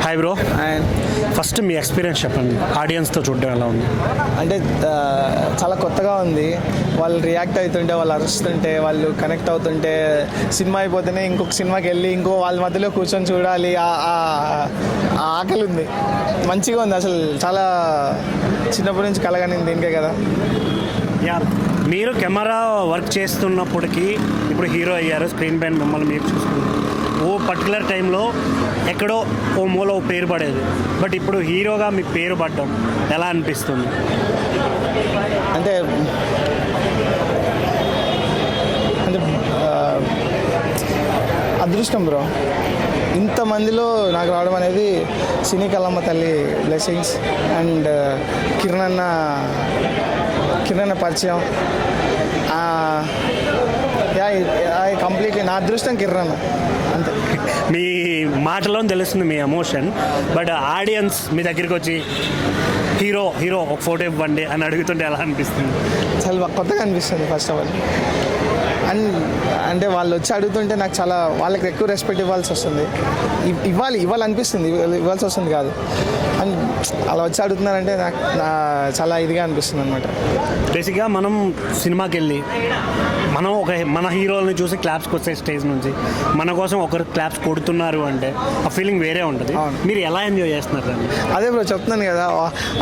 Hi bro. And first me experience చెప్పండి, ఆడియన్స్తో చూడడం ఎలా ఉంది? అంటే చాలా కొత్తగా ఉంది. వాళ్ళు రియాక్ట్ అవుతుంటే, వాళ్ళు అరుస్తుంటే, వాళ్ళు కనెక్ట్ అవుతుంటే, సినిమా అయిపోతేనే ఇంకొక సినిమాకి వెళ్ళి ఇంకో వాళ్ళ మధ్యలో కూర్చొని చూడాలి, ఆ ఆకలి ఉంది. మంచిగా ఉంది అసలు. చాలా చిన్నప్పటి నుంచి కలగనింది దీనికే కదా. యా, మీరు కెమెరా వర్క్ చేస్తున్నప్పటికీ ఇప్పుడు హీరో అయ్యారు, స్క్రీన్ పైన మిమ్మల్ని మీరు చూసుకున్నారు. ఓ పర్టికులర్ టైంలో ఎక్కడో ఓ మూల ఓ పేరు పడేది, బట్ ఇప్పుడు హీరోగా మీ పేరు పడడం ఎలా అనిపిస్తుంది? అంటే అంటే అదృష్టం బ్రో. ఇంతమందిలో నాకు రావడం అనేది సినీ కళమ్మ తల్లి బ్లెస్సింగ్స్ అండ్ కిరణ్ అన్న పరిచయం. కంప్లీట్లీ నా అదృష్టం కిరణ్ అన్న, అంతే. మీ మాటలో తెలుస్తుంది మీ ఎమోషన్, బట్ ఆడియన్స్ మీ దగ్గరికి వచ్చి హీరో హీరో ఒక ఫోటో ఇవ్వండి అని అడుగుతుంటే ఎలా అనిపిస్తుంది? చాలా కొత్తగా అనిపిస్తుంది ఫస్ట్ ఆఫ్ ఆల్. అండ్ అంటే వాళ్ళు వచ్చి అడుగుతుంటే నాకు చాలా, వాళ్ళకి ఎక్కువ రెస్పెక్ట్ ఇవ్వాల్సి వస్తుంది. ఇవ్వాలనిపిస్తుంది, ఇవ్వాల్సి వస్తుంది కాదు. అండ్ అలా వచ్చి అడుగుతున్నారంటే నాకు చాలా ఇదిగా అనిపిస్తుంది అనమాట. బేసిక్గా మనం సినిమాకి వెళ్ళి మనం మన హీరోలని చూసి క్లాప్స్కి వస్తే స్టేజ్ నుంచి మన కోసం ఒకరు క్లాప్స్ కొడుతున్నారు అంటే ఆ ఫీలింగ్ వేరే ఉంటుంది. మీరు ఎలా ఎంజాయ్ చేస్తున్నారు దాన్ని? అదే బ్రో చెప్తున్నాను కదా,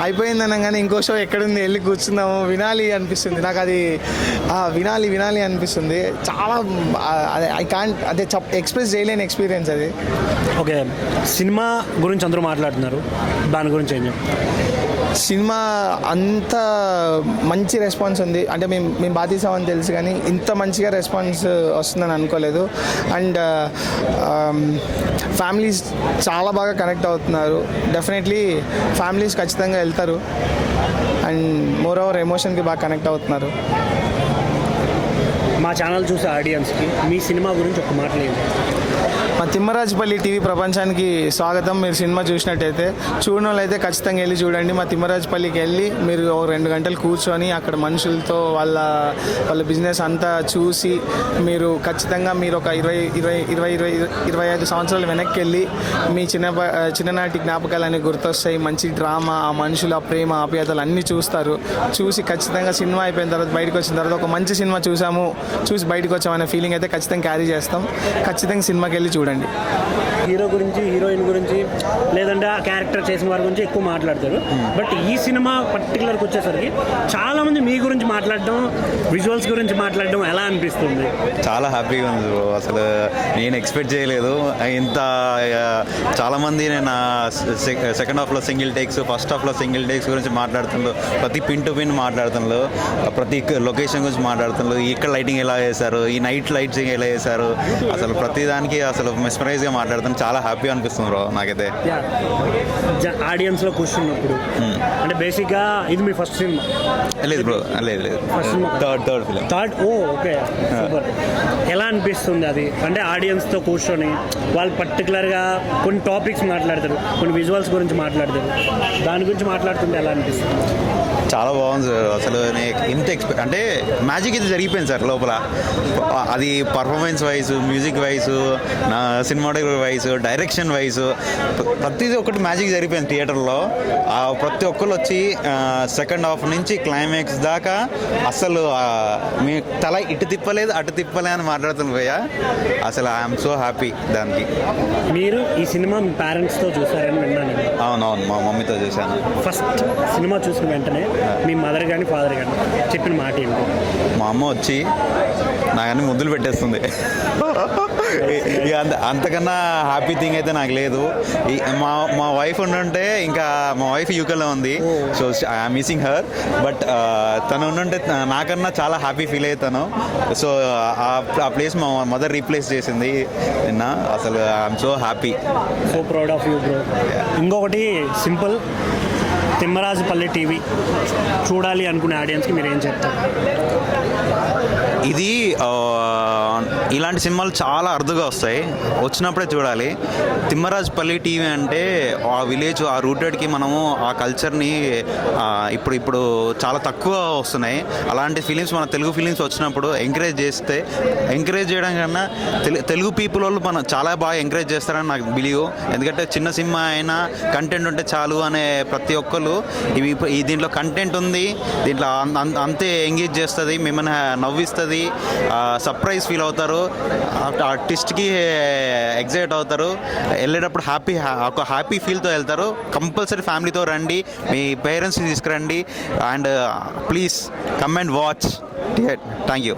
అయిపోయింది అనగానే ఇంకో షో ఎక్కడుంది, వెళ్ళి కూర్చుందాము, వినాలి అనిపిస్తుంది నాకు. అది వినాలి అనిపిస్తుంది. చాలా ఐ కాంట్ అదే ఎక్స్ప్రెస్ చేయలేని ఎక్స్పీరియన్స్ అది. ఓకే, సినిమా గురించి అందరూ మాట్లాడుతున్నారు, దాని గురించి ఏం చెప్తారు? సినిమా అంత మంచి రెస్పాన్స్ ఉంది. అంటే మేము బాగా తీసామని తెలుసు, కానీ ఇంత మంచిగా రెస్పాన్స్ వస్తుందని అనుకోలేదు. అండ్ ఫ్యామిలీస్ చాలా బాగా కనెక్ట్ అవుతున్నారు. డెఫినెట్లీ ఫ్యామిలీస్ ఖచ్చితంగా వెళ్తారు. అండ్ మోర్ ఓవర్ ఎమోషన్కి బాగా కనెక్ట్ అవుతున్నారు. మా ఛానల్ చూసే ఆడియన్స్కి మీ సినిమా గురించి ఒక మాట్లాడలేదు. మా తిమ్మరాజుపల్లి టీవీ ప్రపంచానికి స్వాగతం. మీరు సినిమా చూసినట్టయితే, చూడని వాళ్ళైతే ఖచ్చితంగా వెళ్ళి చూడండి. మా తిమ్మరాజుపల్లికి వెళ్ళి మీరు 2 గంటలు కూర్చొని అక్కడ మనుషులతో వాళ్ళ బిజినెస్ అంతా చూసి మీరు ఖచ్చితంగా మీరు ఒక 25 సంవత్సరాలు వెనక్కి వెళ్ళి మీ చిన్ననాటి జ్ఞాపకాలన్నీ గుర్తొస్తాయి. మంచి డ్రామా, ఆ మనుషుల ప్రేమ ఆప్యాయతలు అన్నీ చూస్తారు. చూసి ఖచ్చితంగా సినిమా అయిపోయిన తర్వాత బయటకు వచ్చిన తర్వాత ఒక మంచి సినిమా చూసి బయటకు వచ్చామనే ఫీలింగ్ అయితే ఖచ్చితంగా క్యారీ చేస్తాం. ఖచ్చితంగా సినిమాకి వెళ్ళి చూడండి. హీరో గురించి, హీరోయిన్ గురించి, లేదంటే ఆ క్యారెక్టర్ చేసిన వారి గురించి ఎక్కువ మాట్లాడతారు. బట్ ఈ సినిమా పర్టికులర్కి వచ్చేసరికి చాలామంది మీ గురించి మాట్లాడడం, విజువల్స్ గురించి మాట్లాడడం ఎలా అనిపిస్తుంది? చాలా హ్యాపీగా ఉంది బ్రో. అసలు నేను ఎక్స్పెక్ట్ చేయలేదు ఇంత. చాలామంది నేను సెకండ్ హాఫ్లో సింగిల్ టేక్స్, ఫస్ట్ హాఫ్లో సింగిల్ టేక్స్ గురించి మాట్లాడుతున్నారు. ప్రతి పిన్ టు పిన్ మాట్లాడుతున్నారు, ప్రతి లొకేషన్ గురించి మాట్లాడుతున్నారు. ఇక్కడ లైటింగ్ ఎలా చేశారు, ఈ నైట్ లైట్సింగ్ ఎలా చేశారు, అసలు ప్రతిదానికి అసలు మెస్మరైజ్గా మాట్లాడుతాను. చాలా హ్యాపీ అనిపిస్తుంది బ్రో నాకైతే. ఆడియన్స్లో కూర్చున్నప్పుడు అంటే బేసిక్గా ఇది మీ ఫస్ట్ సినిమా? లేదు బ్రో, లేదు థర్డ్ ఫిలిం. Okay, super. ఎలా అనిపిస్తుంది అది? అంటే ఆడియన్స్తో కూర్చొని వాళ్ళు పర్టికులర్గా కొన్ని టాపిక్స్ మాట్లాడతారు, కొన్ని విజువల్స్ గురించి మాట్లాడతారు, దాని గురించి మాట్లాడుతుంటే ఎలా అనిపిస్తుంది? చాలా బాగుంది సార్. అసలు ఇంత అంటే మ్యాజిక్ ఇది జరిగిపోయింది సార్ లోపల. అది పర్ఫార్మెన్స్ వైజ్, మ్యూజిక్ వైజ్, నా సినిమాటోగ్రఫీ వైజ్, డైరెక్షన్ వైజ్, ప్రతిదీ ఒకటి మ్యాజిక్ జరిగిపోయింది థియేటర్లో. ప్రతి ఒక్కరు వచ్చి సెకండ్ హాఫ్ నుంచి క్లైమాక్స్ దాకా అసలు మీ తల ఇటు తిప్పలేదు అటు తిప్పలే అని మాట్లాడుతున్న పోయా. అసలు ఐఎమ్ సో హ్యాపీ దానికి. మీరు ఈ సినిమా మీ పేరెంట్స్తో చూసారని విన్నాను. అవునవును, మా మమ్మీతో చూశాను. ఫస్ట్ సినిమా చూసిన వెంటనే మీ మదర్ కానీ ఫాదర్ కానీ చెప్పిన మాట ఏంటి? మా అమ్మ వచ్చి నాకన్నీ ముద్దులు పెట్టేస్తుంది. అంతకన్నా హ్యాపీ థింగ్ అయితే నాకు లేదు. మా వైఫ్ ఉండుంటే, ఇంకా మా వైఫ్ యూకేలో ఉంది, so I'm missing her. But తను ఉండుంటే నాకన్నా చాలా హ్యాపీ ఫీల్ అవుతాను. సో ఆ ప్లేస్ మా మదర్ రీప్లేస్ చేసింది నిన్న. అసలు I'm so happy, so proud of you bro. ఇంకొకటి సింపుల్, తిమ్మరాజుపల్లి టీవీ చూడాలి అనుకునే ఆడియన్స్కి మీరు ఏం చెప్తారు? ఇది ఇలాంటి సినిమాలు చాలా అరుదుగా వస్తాయి, వచ్చినప్పుడే చూడాలి. తిమ్మరాజుపల్లి టీవీ అంటే ఆ విలేజ్, ఆ రూటెడ్కి మనము ఆ కల్చర్ని ఇప్పుడు చాలా తక్కువ వస్తున్నాయి. అలాంటి ఫిలిమ్స్, మన తెలుగు ఫిలిమ్స్ వచ్చినప్పుడు ఎంకరేజ్ చేయడం కన్నా తెలుగు పీపుల్ వాళ్ళు మనం చాలా బాగా ఎంకరేజ్ చేస్తారని నాకు బిలీవ్. ఎందుకంటే చిన్న సినిమా అయినా కంటెంట్ ఉంటే చాలు అనే ప్రతి ఒక్కరు దీంట్లో కంటెంట్ ఉంది, దీంట్లో అంతే ఎంగేజ్ చేస్తుంది, మిమ్మల్ని నవ్విస్తుంది, సర్ప్రైజ్ ఫీల్ అవుతారు, ఆ ట్విస్ట్కి ఎగ్జైట్ అవుతారు, వెళ్ళేటప్పుడు ఒక హ్యాపీ ఫీల్తో వెళ్తారు. కంపల్సరీ ఫ్యామిలీతో రండి, మీ పేరెంట్స్ని తీసుకురండి, and please come and watch. Thank you.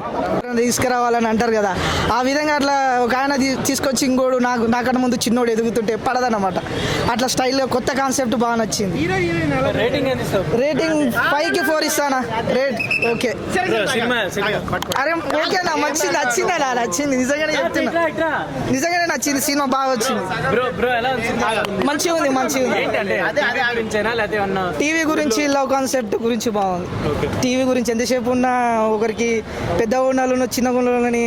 తీసుకురావాలని అంటారు కదా, ఆ విధంగా అట్లా ఒక ఆయన తీసుకొచ్చి ఇంకోడు నాకన్నా ముందు చిన్నోడు ఎదుగుతుంటే పడదన్నమాట. అట్లా స్టైల్లో కొత్త కాన్సెప్ట్ బాగా నచ్చింది. రేటింగ్ 5కి 4 ఇస్తానా. Rate okay. అరే ఓకేనా, మంచి నచ్చింది నిజంగానే చెప్తున్నా, నిజంగానే నచ్చింది. సినిమా బాగా వచ్చింది, మంచిగా ఉంది. టీవీ గురించి, లవ్ కాన్సెప్ట్ గురించి బాగుంది. టీవీ గురించి ఎంతసేపు ఉన్నా ఒకరికి పెద్ద గుండాలను చిన్న గుండాలని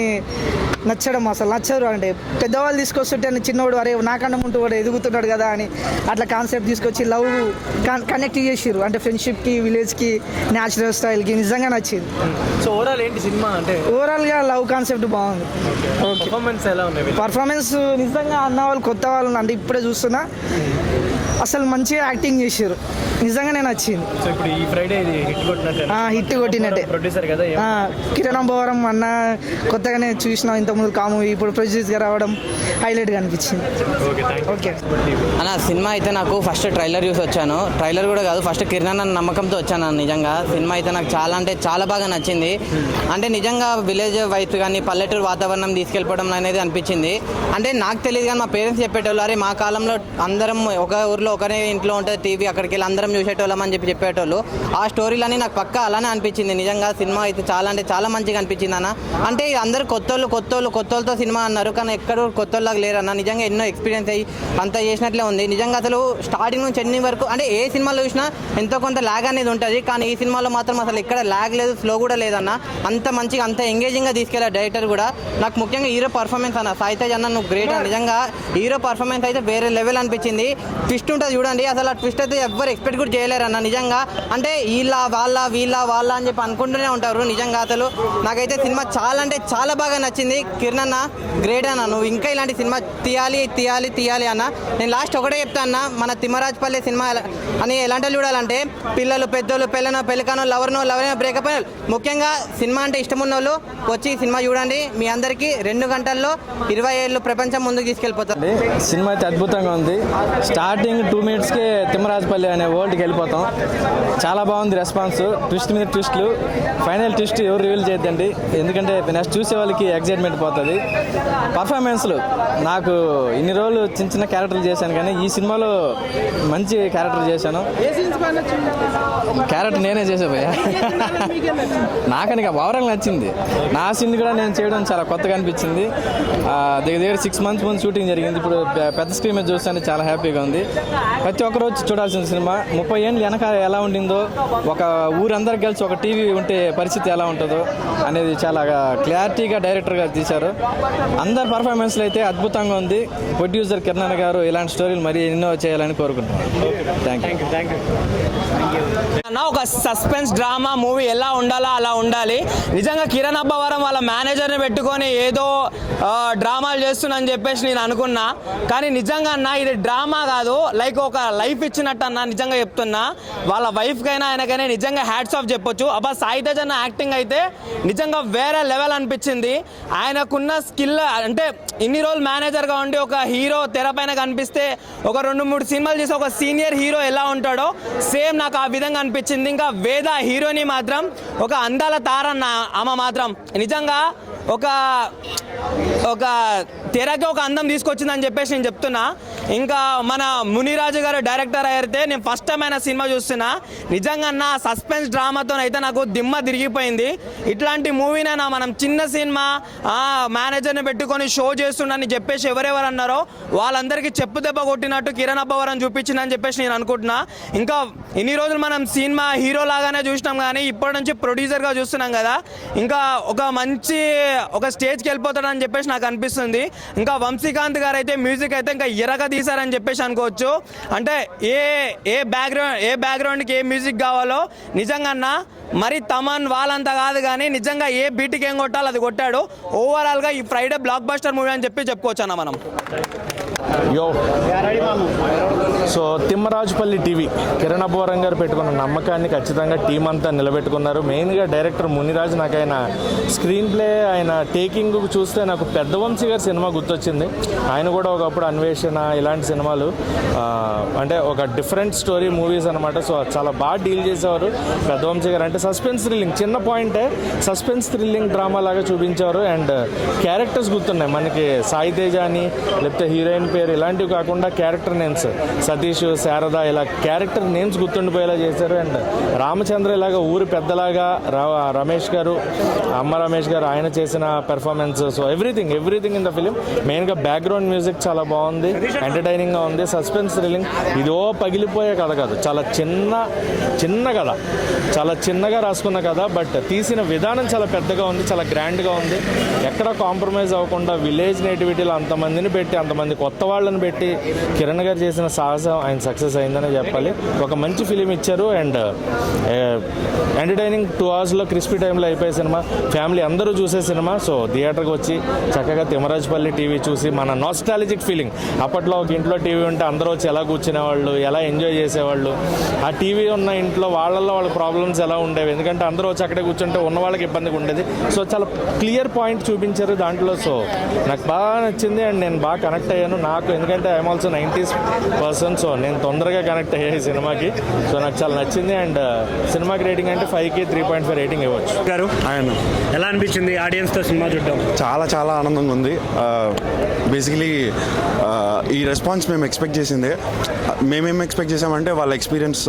నచ్చరు. అంటే పెద్దవాళ్ళు తీసుకొస్తుంటే చిన్నవాడు అరే నాకన్నా ముందు వాడు ఎదుగుతున్నాడు కదా అని అట్లా కాన్సెప్ట్ తీసుకొచ్చి లవ్ కనెక్ట్ చేసిర్రు. అంటే ఫ్రెండ్షిప్కి, విలేజ్కి, న్యాచురల్ స్టైల్కి నిజంగా నచ్చింది. సో ఓవరాల్ ఏంటి సినిమా అంటే? ఓవరాల్గా లవ్ కాన్సెప్ట్ బాగుంది. పర్ఫార్మెన్స్ నిజంగా అన్న వాళ్ళు, కొత్త వాళ్ళు అంటే ఇప్పుడే చూస్తున్నా, అసలు మంచిగా యాక్టింగ్ చేసారు, నిజంగానే నచ్చింది. సో ఇప్పుడు ఈ ఫ్రైడే హిట్ కొట్టినట్టే. ప్రొడ్యూసర్ కదా కిరణ్ అబ్బవరం అన్న కొత్తగానే చూసినాం, ఇంతకుముందు కాము, ఇప్పుడు ప్రొడ్యూసర్గా రావడం హైలైట్గా అనిపించింది. ఓకే అన్న, సినిమా అయితే నాకు ఫస్ట్ ట్రైలర్ చూసి వచ్చాను. ట్రైలర్ కూడా కాదు, ఫస్ట్ కిరణ్ అన్న నమ్మకంతో వచ్చాను. నిజంగా సినిమా అయితే నాకు చాలా అంటే చాలా బాగా నచ్చింది. అంటే నిజంగా విలేజ్ వైఫ్ కానీ పల్లెటూరు వాతావరణం తీసుకెళ్ళిపోవడం అనేది అనిపించింది. అంటే నాకు తెలియదు కానీ మా పేరెంట్స్ చెప్పేటోళ్ళు, అరే మా కాలంలో అందరం ఒక ఊర్లో ఒకనే ఇంట్లో ఉంటుంది టీవీ, అక్కడికి వెళ్ళి అందరం చూసేటోళ్ళం అని చెప్పేటోళ్ళు. ఆ స్టోరీలని నాకు పక్కా అలానే అనిపించింది. నిజంగా సినిమా అయితే చాలా అంటే చాలా మంచిగా అనిపించింది అన్న. అంటే అందరూ కొత్తోళ్ళతో సినిమా అన్నారు, కానీ ఎక్కడో కొత్తోళ్ళగా లేరన్న. నిజంగా ఎన్నో ఎక్స్పీరియన్స్ అయ్యి అంతా చేసినట్లే ఉంది. నిజంగా అసలు స్టార్టింగ్ నుంచి ఎన్ని వరకు అంటే ఏ సినిమాలో చూసినా ఎంతో కొంత ల్యాగ్ అనేది ఉంటుంది, కానీ ఈ సినిమాలో మాత్రం అసలు ఎక్కడ ల్యాగ్ లేదు, స్లో కూడా లేదన్న. అంత మంచిగా అంత ఎంగేజింగ్గా తీసుకెళ్ళారు డైరెక్టర్ కూడా. నాకు ముఖ్యంగా హీరో పర్ఫార్మెన్స్ అన్న, సాయితేజ్ అన్న నువ్వు గ్రేట్ అన్న. నిజంగా హీరో పర్ఫార్మెన్స్ అయితే వేరే లెవెల్ అనిపించింది. ట్విస్ట్ ఉంటుంది చూడండి, అసలు ఆ ట్విస్ట్ అయితే ఎవ్వరు ఎక్స్పెక్ట్ కూడా చేయలేరు అన్న. నిజంగా అంటే వాళ్ళ అని చెప్పి అనుకుంటూనే ఉంటారు. నిజంగా అసలు నాకైతే సినిమా చాలా అంటే చాలా బాగా నచ్చింది. కిరణ్ అన్న గ్రేట్ అన్న, నువ్వు ఇంకా ఇలాంటి సినిమా తీయాలి అన్న. నేను లాస్ట్ ఒకటే చెప్తా అన్న, మన తిమ్మరాజుపల్లి సినిమా అని ఎలాంటి చూడాలంటే పిల్లలు, పెద్దోళ్ళు, పెళ్ళికానో, లవర్నో బ్రేకప్ అయిన ముఖ్యంగా సినిమా అంటే ఇష్టం ఉన్న వాళ్ళు వచ్చి సినిమా చూడండి. మీ అందరికీ 2 గంటల్లో 20 ఏళ్ళు ప్రపంచం ముందుకు తీసుకెళ్ళిపోతారు. సినిమా అయితే అద్భుతంగా ఉంది. స్టార్టింగ్ 2 మినిట్స్కే తిమ్మరాజుపల్లి అనే వరల్డ్కి వెళ్ళిపోతాం. చాలా బాగుంది రెస్పాన్స్, ట్విస్ట్ మీద ట్విస్ట్లు. ఫైనల్ ట్విస్ట్ ఎవరు రివీల్ చేయొద్దండి, ఎందుకంటే నెక్స్ట్ చూసే వాళ్ళకి ఎగ్జైట్మెంట్ పోతుంది. పర్ఫార్మెన్స్లు నాకు ఇన్ని రోజులు చిన్న క్యారెక్టర్లు చేశాను, కానీ ఈ సినిమాలో మంచి క్యారెక్టర్ చేశాను. క్యారెక్టర్ నేనే చేసాపోయా, నాకని ఓవరాల్ నచ్చింది. నా సీన్ కూడా నేను చేయడం చాలా కొత్తగా అనిపించింది. దగ్గర 6 months ముందు షూటింగ్ జరిగింది. ఇప్పుడు పెద్ద స్క్రీన్ మీద చూస్తానే చాలా హ్యాపీగా ఉంది. ప్రతి ఒక్కరు వచ్చి చూడాల్సిన సినిమా. 30 ఏళ్ళు వెనక ఎలా ఉండిందో, ఒక ఊరందరికి కలిసి ఒక టీవీ ఉంటే పరిస్థితి ఎలా ఉంటుందో అనేది చాలా క్లారిటీగా డైరెక్టర్ గారు తీశారు. అందరి పర్ఫార్మెన్స్లు అయితే అద్భుతంగా ఉంది. ప్రొడ్యూసర్ కిరణ్ గారు ఇలాంటి స్టోరీలు మరీ ఎన్నో చేయాలని కోరుకుంటున్నాను. Thank you. ఒక సస్పెన్స్ డ్రామా మూవీ ఎలా ఉండాలో అలా ఉండాలి. నిజంగా కిరణ్ అబ్బవరం వాళ్ళ మేనేజర్ని పెట్టుకొని ఏదో డ్రామాలు చేస్తున్నా చెప్పేసి నేను అనుకున్నా, కానీ నిజంగా అన్న ఇది డ్రామా కాదు, లైక్ ఒక లైఫ్ ఇచ్చినట్టు అన్న. నిజంగా చెప్తున్నా, వాళ్ళ వైఫ్కైనా ఆయనకైనా నిజంగా హ్యాట్స్ ఆఫ్ చెప్పొచ్చు. అబ్బా సాయితేజ్ అన్న యాక్టింగ్ అయితే నిజంగా వేరే లెవెల్ అనిపించింది. ఆయనకున్న స్కిల్ అంటే ఇన్ని రోజులు మేనేజర్గా ఉండి ఒక హీరో తెరపైన కనిపిస్తే ఒక 2-3 సినిమాలు చేసి ఒక సీనియర్ హీరో ఎలా ఉంటాడో సేమ్ నాకు ఆ విధంగా అనిపించింది. ఇంకా వేద హీరోని మాత్రం ఒక అందాల తారన్న. ఆమె మాత్రం నిజంగా ఒక తెరకి ఒక అందం తీసుకొచ్చిందని చెప్పేసి నేను చెప్తున్నా. ఇంకా మన మునిరాజు గారు డైరెక్టర్ అయితే నేను ఫస్ట్ టైం అయినా సినిమా చూస్తున్నా. నిజంగా నా సస్పెన్స్ డ్రామాతో అయితే నాకు దిమ్మ తిరిగిపోయింది. ఇట్లాంటి మూవీనైనా మనం చిన్న సినిమా మేనేజర్ని పెట్టుకొని షో చేస్తుండని చెప్పేసి ఎవరెవరు అన్నారో వాళ్ళందరికీ చెప్పు దెబ్బ కొట్టినట్టు కిరణ్ అబ్బవరం చూపించిందని చెప్పేసి నేను అనుకుంటున్నా. ఇంకా ఇన్ని రోజులు మనం సినిమా హీరో లాగానే చూసినాం, కానీ ఇప్పటి నుంచి ప్రొడ్యూసర్గా చూస్తున్నాం కదా, ఇంకా ఒక స్టేజ్కి వెళ్ళిపోతాడని చెప్పేసి నాకు అనిపిస్తుంది. ఇంకా వంశీకాంత్ గారు అయితే మ్యూజిక్ అయితే ఇంకా ఎరగా తీశారని చెప్పేసి అనుకోవచ్చు. అంటే ఏ బ్యాక్గ్రౌండ్కి ఏ మ్యూజిక్ కావాలో నిజంగా మరి తమన్ వాళ్ళంతా కాదు, కానీ నిజంగా ఏ బీట్కి ఏం కొట్టాలో అది కొట్టాడు. ఓవరాల్గా ఈ ఫ్రైడే బ్లాక్ బస్టర్ మూవీ అని చెప్పుకోవచ్చు అన్న మనం. యో సో తిమ్మరాజుపల్లి టీవీ కిరణ్ అబ్బవరం గారు పెట్టుకున్న నమ్మకాన్ని ఖచ్చితంగా టీం అంతా నిలబెట్టుకున్నారు. మెయిన్గా డైరెక్టర్ మునిరాజ్, నాకు ఆయన స్క్రీన్ ప్లే, ఆయన టేకింగ్ చూస్తే నాకు పెద్ద వంశీ గారి సినిమా గుర్తొచ్చింది. ఆయన కూడా ఒకప్పుడు అన్వేషణ ఇలాంటి సినిమాలు అంటే ఒక డిఫరెంట్ స్టోరీ మూవీస్ అనమాట. సో చాలా బాగా డీల్ చేసేవారు పెద్ద వంశీ గారు. అంటే సస్పెన్స్ థ్రిల్లింగ్, చిన్న పాయింటే సస్పెన్స్ థ్రిల్లింగ్ డ్రామా లాగా చూపించారు. అండ్ క్యారెక్టర్స్ గుర్తున్నాయి మనకి, సాయి తేజ అని లేకపోతే హీరోయిన్ పేరు ఇలాంటివి కాకుండా క్యారెక్టర్ నేమ్స్ సతీష్, శారద ఇలా క్యారెక్టర్ నేమ్స్ గుర్తుండిపోయేలా చేశారు. అండ్ రామచంద్ర ఇలాగా ఊరి పెద్దలాగా రమేష్ గారు, అమ్మ రమేష్ గారు ఆయన చేసిన performance, so everything in the film. మెయిన్గా బ్యాక్గ్రౌండ్ మ్యూజిక్ చాలా బాగుంది, ఎంటర్టైనింగ్గా ఉంది, సస్పెన్స్ థ్రిల్లింగ్. ఇదో పగిలిపోయే కథ కాదు, చాలా చిన్న కథ, చాలా చిన్నగా రాసుకున్న కథ, బట్ తీసిన విధానం చాలా పెద్దగా ఉంది, చాలా గ్రాండ్గా ఉంది. ఎక్కడ కాంప్రమైజ్ అవ్వకుండా విలేజ్ నేటివిటీలో అంతమందిని పెట్టి, అంతమంది కొత్త వాళ్ళని పెట్టి కిరణ్ గారు చేసిన సాహసం ఆయన సక్సెస్ అయిందనే చెప్పాలి. ఒక మంచి ఫిలిం ఇచ్చారు. అండ్ ఎంటర్టైనింగ్ 2 అవర్స్లో క్రిస్పీ టైంలో అయిపోయే సినిమా, ఫ్యామిలీ అందరూ చూసే సినిమా. సో థియేటర్కి వచ్చి చక్కగా తిమ్మరాజుపల్లి టీవీ చూసి మన నాస్టాలజిక్ ఫీలింగ్, అప్పట్లో ఒక ఇంట్లో టీవీ ఉంటే అందరూ వచ్చి ఎలా కూర్చునేవాళ్ళు, ఎలా ఎంజాయ్ చేసేవాళ్ళు, ఆ టీవీ ఉన్న ఇంట్లో వాళ్ళ ప్రాబ్లమ్స్ ఎలా ఉండేవి, ఎందుకంటే అందరూ వచ్చి అక్కడే కూర్చుంటే ఉన్న వాళ్ళకి ఇబ్బందిగా ఉండేది. సో చాలా క్లియర్ పాయింట్ చూపించారు దాంట్లో. సో నాకు బాగా నచ్చింది అండ్ నేను బాగా కనెక్ట్ అయ్యాను. నాకు ఎందుకంటే I'm also 90s person, so నేను తొందరగా కనెక్ట్ అయ్యాను ఈ సినిమాకి. సో నాకు చాలా నచ్చింది. అండ్ సినిమాకి రేటింగ్ అంటే 5కి 3.5 రేటింగ్ ఇవ్వచ్చు. గారు ఆయన ఎలా అనిపించింది ఆడియన్స్తో సినిమా చూడడం? చాలా ఆనందంగా ఉంది. బేసికలీ ఈ రెస్పాన్స్ మేము ఎక్స్పెక్ట్ చేసిందే. మేమేం ఎక్స్పెక్ట్ చేసామంటే వాళ్ళ ఎక్స్పీరియన్స్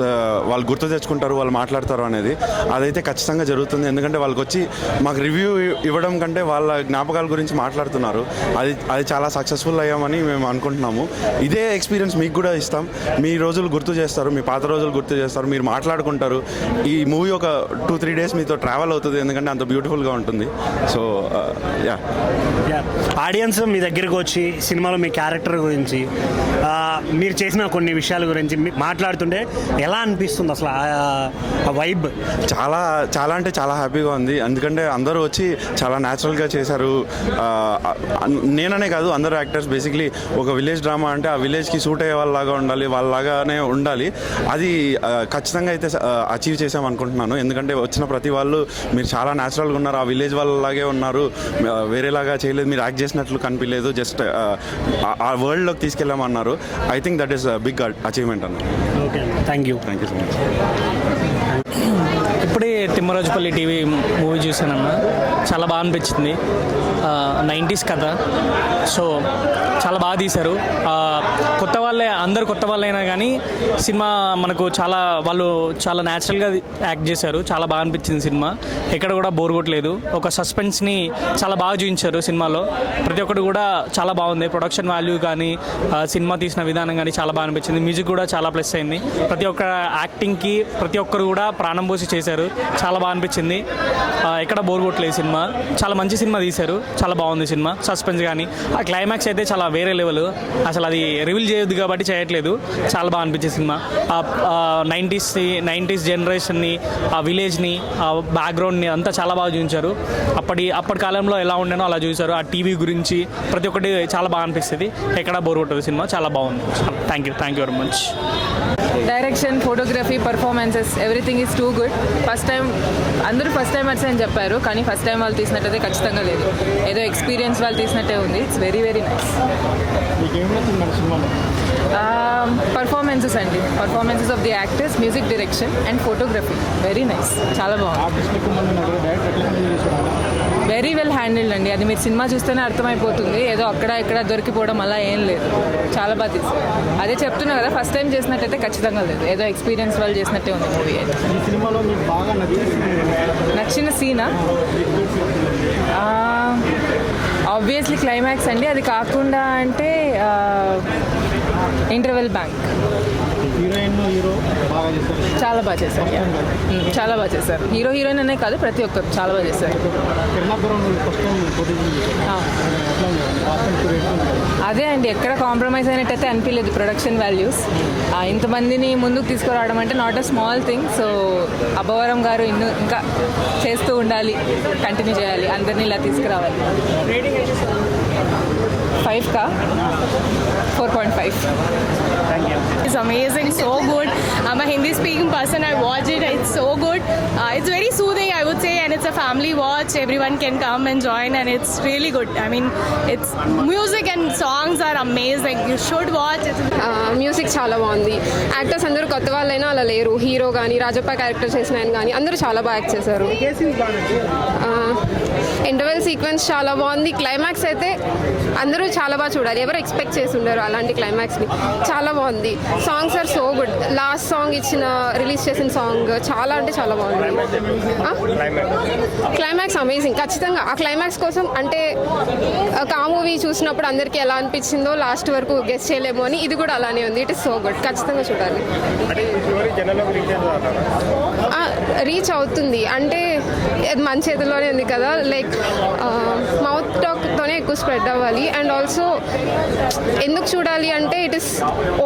వాళ్ళు గుర్తు తెచ్చుకుంటారు, వాళ్ళు మాట్లాడతారు అనేది. అదైతే ఖచ్చితంగా జరుగుతుంది. ఎందుకంటే వాళ్ళకి వచ్చి మాకు రివ్యూ ఇవ్వడం కంటే వాళ్ళ జ్ఞాపకాల గురించి మాట్లాడుతున్నారు. అది చాలా సక్సెస్ఫుల్ అయ్యామని మేము అనుకుంటున్నాము. ఇదే ఎక్స్పీరియన్స్ మీకు కూడా ఇస్తాం. మీ రోజులు గుర్తు చేస్తారు, మీ పాత రోజులు గుర్తు చేస్తారు, మీరు మాట్లాడుకుంటారు. ఈ మూవీ ఒక 2-3 డేస్ మీతో ట్రావెల్ అవుతుంది, ఎందుకంటే అంత బ్యూటిఫుల్గా ఉంటుంది. సో ఆడియన్స్ మీ దగ్గరికి వచ్చి సినిమాలో మీ క్యారెక్టర్ గురించి, మీరు చేసిన కొన్ని విషయాల గురించి మాట్లాడుతుంటే ఎలా అనిపిస్తుంది అసలు ఆ వైబ్? చాలా అంటే చాలా హ్యాపీగా ఉంది. ఎందుకంటే అందరూ వచ్చి చాలా న్యాచురల్గా చేశారు. నేననే కాదు, అందరూ యాక్టర్స్. బేసిక్లీ ఒక విలేజ్ డ్రామా అంటే ఆ విలేజ్కి సూట్ అయ్యే వాళ్ళలాగా ఉండాలి, వాళ్ళలాగానే ఉండాలి. అది ఖచ్చితంగా అయితే అచీవ్ చేసాం అనుకుంటున్నాను. ఎందుకంటే వచ్చిన ప్రతి వాళ్ళు మీరు చాలా న్యాచురల్గా ఉన్నారు, ఆ విలేజ్ వాళ్ళలాగే ఉన్నారు, వేరేలాగా చేయలేదు, మీరు యాక్ట్ చేసినట్లు కనిపించలేదు, జస్ట్ ఆ వరల్డ్లోకి తీసుకెళ్ళామన్నారు. I think that is big achievement అన్న. Okay, thank you so much. ఇప్పుడే తిమ్మరాజుపల్లి టీవీ మూవీ చూశానన్న, చాలా బాగా అనిపించింది. 90s కథ, సో చాలా బాగా తీశారు. అందరు కొత్త వాళ్ళైనా కానీ సినిమా మనకు వాళ్ళు చాలా న్యాచురల్గా యాక్ట్ చేశారు. చాలా బాగా అనిపించింది సినిమా, ఎక్కడ కూడా బోర్ కొట్టలేదు. ఒక సస్పెన్స్ని చాలా బాగా చూపించారు సినిమాలో. ప్రతి ఒక్కటి కూడా చాలా బాగుంది. ప్రొడక్షన్ వాల్యూ కానీ, సినిమా తీసిన విధానం కానీ చాలా బాగా అనిపించింది. మ్యూజిక్ కూడా చాలా ప్లస్ అయింది. ప్రతి ఒక్క యాక్టింగ్కి ప్రతి ఒక్కరు కూడా ప్రాణం పోసి చేశారు. చాలా బాగా అనిపించింది. ఎక్కడ బోర్ కొట్టలేదు సినిమా. చాలా మంచి సినిమా తీశారు, చాలా బాగుంది సినిమా. సస్పెన్స్ కానీ ఆ క్లైమాక్స్ అయితే చాలా వేరే లెవెల్. అసలు అది రివీల్ చేయొద్దు కాబట్టి చేయట్లేదు. చాలా బాగా అనిపించింది సినిమా. 90s జనరేషన్ని, ఆ విలేజ్ని, ఆ బ్యాక్గ్రౌండ్ని అంతా చాలా బాగా చూపించారు. అప్పటి కాలంలో ఎలా ఉండేనో అలా చూశారు. ఆ టీవీ గురించి ప్రతి ఒక్కటి చాలా బాగా అనిపిస్తుంది. ఎక్కడ బోర్ కొట్టదు సినిమా, చాలా బాగుంది. Thank you very much. Direction, photography, performances, everything is too good. అందరూ ఫస్ట్ టైమర్స్ అని చెప్పారు, కానీ ఫస్ట్ టైం వాళ్ళు తీసినట్టయితే ఖచ్చితంగా లేదు. ఏదో ఎక్స్పీరియన్స్ వాళ్ళు తీసినట్టే ఉంది. It's very nice. Performances of the actors, music direction and photography very nice. చాలా బాగుంది. వెరీ వెల్ హ్యాండిల్డ్ అండి. అది మీరు సినిమా చూస్తేనే అర్థమైపోతుంది. ఏదో అక్కడ ఇక్కడ దొరికిపోవడం అలా ఏం లేదు. చాలా బాగా తీస్తారు. అదే చెప్తున్నా కదా, ఫస్ట్ టైం చేసినట్టయితే ఖచ్చితంగా లేదు. ఏదో ఎక్స్పీరియన్స్ వాళ్ళు చేసినట్టే ఉంది మూవీ అయితే. నచ్చిన సీనా ఆబ్వియస్లీ క్లైమాక్స్ అండి. అది కాకుండా అంటే ఇంటర్వెల్ బ్యాంక్ చాలా బాగా చేశారు చాలా బాగా చేశారు. హీరోయిన్ అనే కాదు, ప్రతి ఒక్కరు చాలా బాగా చేశారు. ఆ. అదే అండి, ఎక్కడ కాంప్రమైజ్ అయినట్టయితే అనిపించలేదు. ప్రొడక్షన్ వాల్యూస్ ఇంతమందిని ముందుకు తీసుకురావడం అంటే not a small thing. So Abbavaram గారు ఇంకా చేస్తూ ఉండాలి, కంటిన్యూ చేయాలి, అందరినీ ఇలా తీసుకురావాలి. 5 4.5. It's amazing, so good. I'm a Hindi speaking person. I watch it. It's so good. It's very soothing, I would say, and it's a family watch. Everyone can come and join, and it's really good. I mean, it's music and songs are amazing. You should watch. Music చాలా బాగుంది. Actors అందరూ కొత్త వాళ్ళైనా అలా లేరు. Hero కానీ Rajappa character చేసిన ఆయన కానీ అందరూ చాలా బాగా యాక్ట్ చేశారు. ఇంటర్వెల్ సీక్వెన్స్ చాలా బాగుంది. క్లైమాక్స్ అయితే అందరూ చాలా బాగా చూడాలి. ఎవరు ఎక్స్పెక్ట్ చేసి ఉండరు అలాంటి క్లైమాక్స్ని. చాలా బాగుంది. Songs are so good. Last song release చేసిన సాంగ్ చాలా అంటే చాలా బాగుంది. Climax amazing. ఖచ్చితంగా ఆ క్లైమాక్స్ కోసం అంటే ఒక ఆ మూవీ చూసినప్పుడు అందరికీ ఎలా అనిపించిందో లాస్ట్ వరకు గెస్ చేయలేము అని ఇది కూడా అలానే ఉంది. It is so good. ఖచ్చితంగా చూడాలి. రీచ్ అవుతుంది అంటే మన చేతిలోనే ఉంది కదా. లైక్ మౌత్ టాక్తోనే ఎక్కువ స్ప్రెడ్ అవ్వాలి. అండ్ ఆల్సో ఎందుకు చూడాలి అంటే ఇట్ ఇస్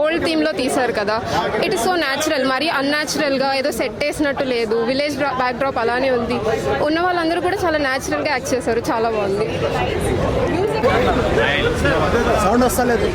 ఓల్డ్ థీమ్లో తీశారు కదా. It is so natural. మరీ అన్యాచురల్గా ఏదో సెట్ వేసినట్టు లేదు. విలేజ్ బ్యాక్ డ్రాప్ అలానే ఉంది. ఉన్న వాళ్ళందరూ కూడా చాలా న్యాచురల్గా యాక్ట్ చేశారు. చాలా బాగుంది. సౌండ్ వస్తలేదు.